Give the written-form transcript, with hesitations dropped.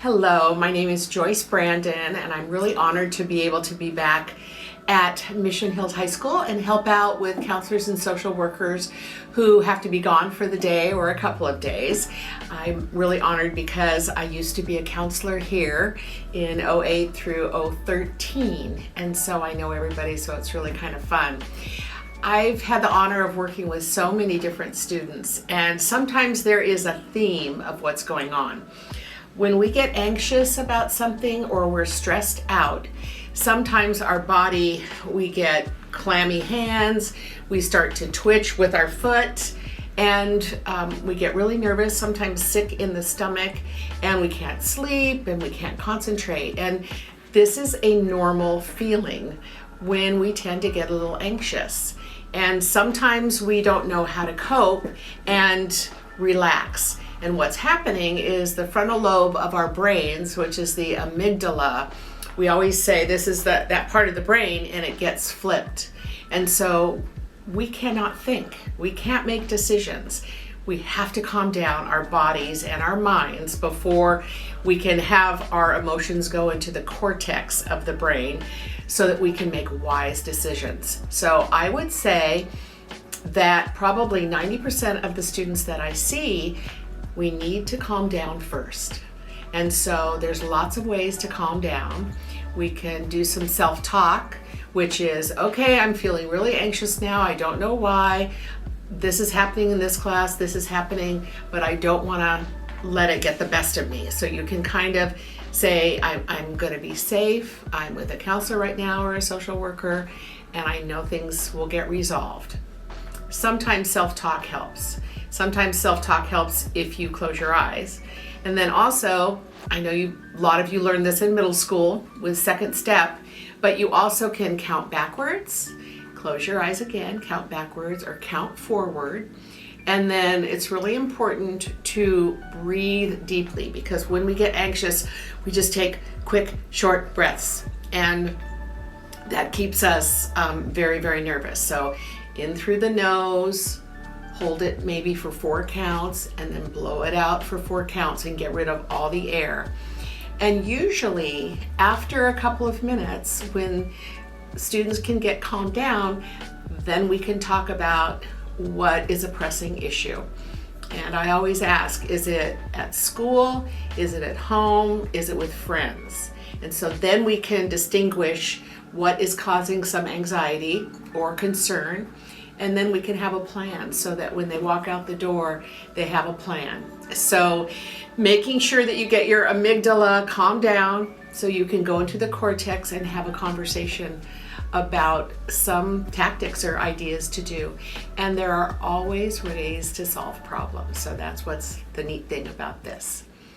Hello, my name is Joyce Brandon, and I'm really honored to be able to be back at Mission Hills High School and help out with counselors and social workers who have to be gone for the day or a couple of days. I'm really honored because I used to be a counselor here in 08 through 013, and so I know everybody, so it's really kind of fun. I've had the honor of working with so many different students, and sometimes there is a theme of what's going on. When we get anxious about something or we're stressed out, sometimes our body, we get clammy hands, we start to twitch with our foot, and we get really nervous, sometimes sick in the stomach, and we can't sleep and we can't concentrate. And this is a normal feeling when we tend to get a little anxious. And sometimes we don't know how to cope and relax. And what's happening is the frontal lobe of our brains, which is the amygdala, we always say this is that part of the brain, and it gets flipped. And so we cannot think. We can't make decisions. We have to calm down our bodies and our minds before we can have our emotions go into the cortex of the brain so that we can make wise decisions. So I would say that probably 90% of the students that I see, we need to calm down first. And so there's lots of ways to calm down. We can do some self-talk, which is, okay, I'm feeling really anxious now. I don't know why. This is happening in this class, this is happening, but I don't want to let it get the best of me. So you can kind of say, I'm going to be safe. I'm with a counselor right now or a social worker, and I know things will get resolved. Sometimes self-talk helps. Sometimes self-talk helps if you close your eyes. And then also, I know a lot of you learned this in middle school with second step, but you also can count backwards, close your eyes again, count backwards or count forward. And then it's really important to breathe deeply, because when we get anxious, we just take quick, short breaths, and that keeps us very, very nervous. So in through the nose, hold it maybe for 4 counts, and then blow it out for 4 counts and get rid of all the air. And usually after a couple of minutes, when students can get calmed down, then we can talk about what is a pressing issue. And I always ask, is it at school? Is it at home? Is it with friends? And so then we can distinguish what is causing some anxiety or concern, and then we can have a plan so that when they walk out the door, they have a plan. So making sure that you get your amygdala calmed down so you can go into the cortex and have a conversation about some tactics or ideas to do. And there are always ways to solve problems. So that's what's the neat thing about this.